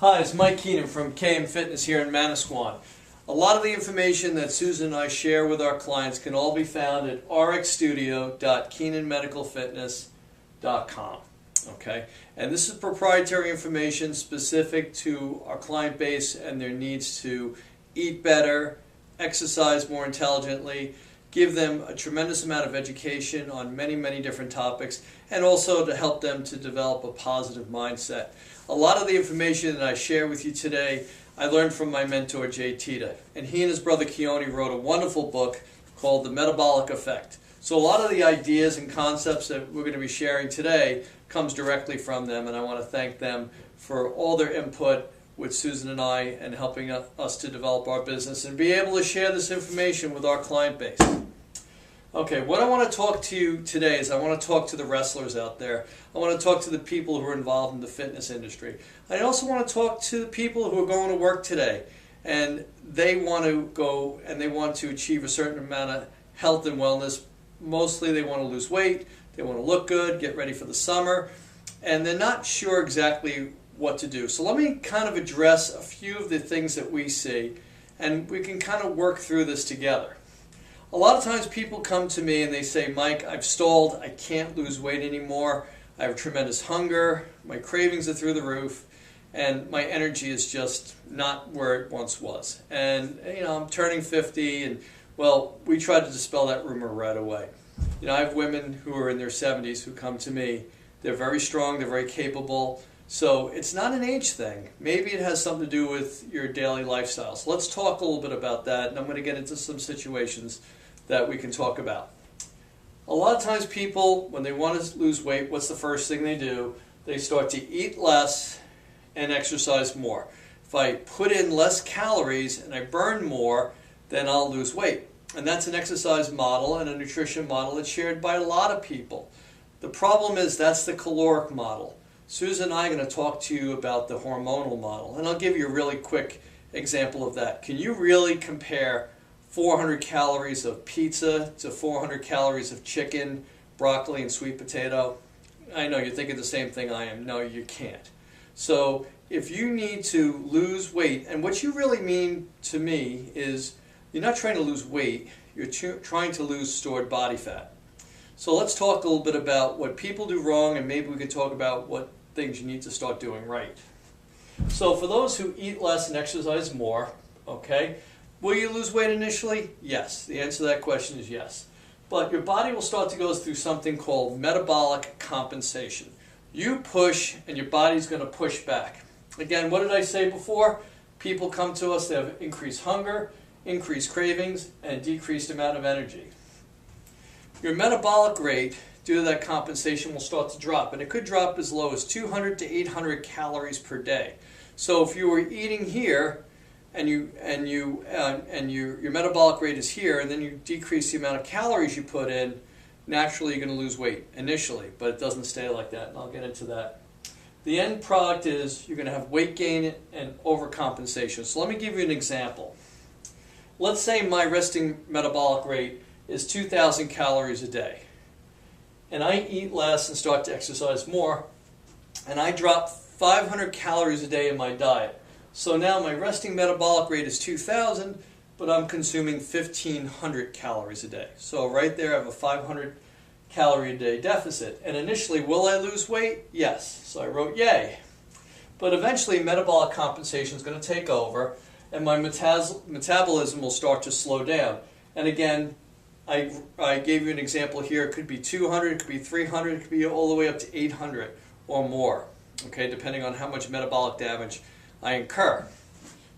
Hi, it's Mike Keenan from KM Fitness here in Manasquan. A lot of the information that Susan and I share with our clients can all be found at rxstudio.keenanmedicalfitness.com. Okay, and this is proprietary information specific to our client base and their needs to eat better, exercise more intelligently, give them a tremendous amount of education on many different topics, and also to help them to develop a positive mindset. A lot of the information that I share with you today, I learned from my mentor, Jay Tita, and he and his brother Keone wrote a wonderful book called The Metabolic Effect. So a lot of the ideas and concepts that we're going to be sharing today comes directly from them, and I want to thank them for all their input with Susan and I and helping us to develop our business and be able to share this information with our client base. Okay, what I want to talk to you today is I want to talk to the wrestlers out there. I want to talk to the people who are involved in the fitness industry. I also want to talk to the people who are going to work today and they want to go and they want to achieve a certain amount of health and wellness. Mostly they want to lose weight, they want to look good, get ready for the summer, and they're not sure exactly what to do. So let me kind of address a few of the things that we see and we can kind of work through this together. A lot of times people come to me and they say, Mike, I've stalled, I can't lose weight anymore, I have tremendous hunger, my cravings are through the roof, and my energy is just not where it once was. And I'm turning 50 and well, we tried to dispel that rumor right away. I have women who are in their 70s who come to me. They're very strong, they're very capable. So it's not an age thing. Maybe it has something to do with your daily lifestyle. So let's talk a little bit about that, and I'm going to get into some situations that we can talk about. A lot of times people, when they want to lose weight, what's the first thing they do? They start to eat less and exercise more. If I put in less calories and I burn more, then I'll lose weight. And that's an exercise model and a nutrition model that's shared by a lot of people. The problem is that's the caloric model. Susan and I are going to talk to you about the hormonal model, and I'll give you a really quick example of that. Can you really compare 400 calories of pizza to 400 calories of chicken, broccoli, and sweet potato? I know you're thinking the same thing I am. No, you can't. So if you need to lose weight, and what you really mean to me is you're not trying to lose weight, you're trying to lose stored body fat. So let's talk a little bit about what people do wrong, and maybe we can talk about what things you need to start doing right. So for those who eat less and exercise more, okay, will you lose weight initially? Yes. The answer to that question is yes. But your body will start to go through something called metabolic compensation. You push and your body's going to push back. Again, what did I say before? People come to us, they have increased hunger, increased cravings, and decreased amount of energy. Your metabolic rate, due to that compensation, will start to drop, and it could drop as low as 200 to 800 calories per day. So if you were eating here and your metabolic rate is here, and then you decrease the amount of calories you put in, naturally you're going to lose weight initially, but it doesn't stay like that, and I'll get into that. The end product is you're going to have weight gain and overcompensation. So let me give you an example. Let's say my resting metabolic rate is 2,000 calories a day, and I eat less and start to exercise more, and I drop 500 calories a day in my diet. So now my resting metabolic rate is 2,000, but I'm consuming 1,500 calories a day. So right there I have a 500 calorie a day deficit. And initially, will I lose weight? Yes. So I wrote yay. But eventually metabolic compensation is going to take over and my metabolism will start to slow down. And again, I gave you an example here. It could be 200, it could be 300, it could be all the way up to 800 or more, okay, depending on how much metabolic damage I incur.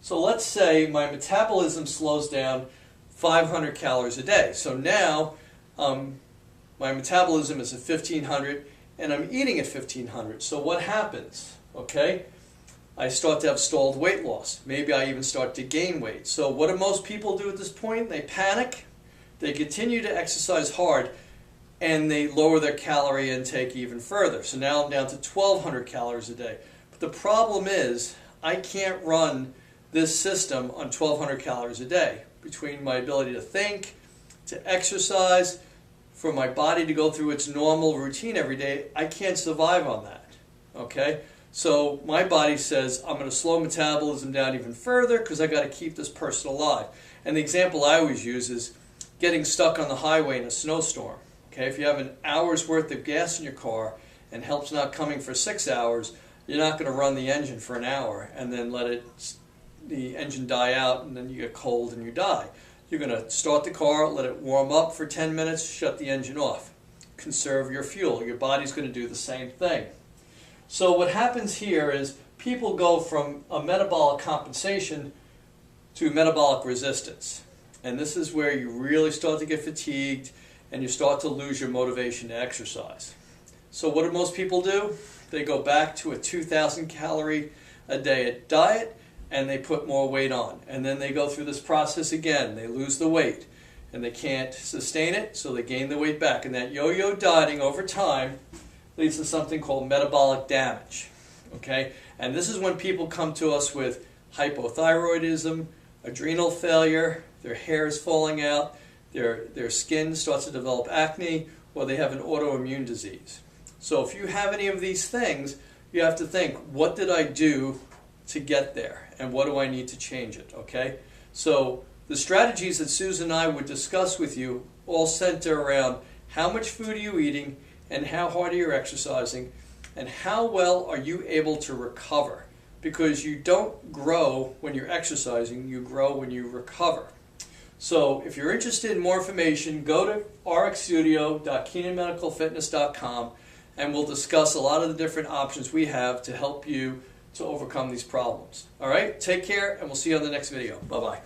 So let's say my metabolism slows down 500 calories a day. So now my metabolism is at 1,500 and I'm eating at 1,500. So what happens? Okay, I start to have stalled weight loss. Maybe I even start to gain weight. So what do most people do at this point? They panic, they continue to exercise hard, and they lower their calorie intake even further. So now I'm down to 1,200 calories a day. But the problem is I can't run this system on 1,200 calories a day. Between my ability to think, to exercise, for my body to go through its normal routine every day, I can't survive on that. Okay? So my body says, I'm going to slow metabolism down even further because I got to keep this person alive. And the example I always use is getting stuck on the highway in a snowstorm. Okay, if you have an hour's worth of gas in your car and help's not coming for 6 hours, you're not going to run the engine for an hour and then let the engine die out and then you get cold and you die. You're going to start the car, let it warm up for 10 minutes, shut the engine off. Conserve your fuel. Your body's going to do the same thing. So what happens here is people go from a metabolic compensation to metabolic resistance. And this is where you really start to get fatigued and you start to lose your motivation to exercise. So what do most people do? They go back to a 2,000 calorie a day diet and they put more weight on. And then they go through this process again. They lose the weight and they can't sustain it, so they gain the weight back. And that yo-yo dieting over time leads to something called metabolic damage. Okay? And this is when people come to us with hypothyroidism, adrenal failure, their hair is falling out, their skin starts to develop acne, or they have an autoimmune disease. So if you have any of these things, you have to think, what did I do to get there? And what do I need to change it? Okay? So the strategies that Susan and I would discuss with you all center around how much food are you eating and how hard are you exercising and how well are you able to recover. Because you don't grow when you're exercising, you grow when you recover. So if you're interested in more information, go to rxstudio.keenanmedicalfitness.com and we'll discuss a lot of the different options we have to help you to overcome these problems. All right, take care and we'll see you on the next video. Bye-bye.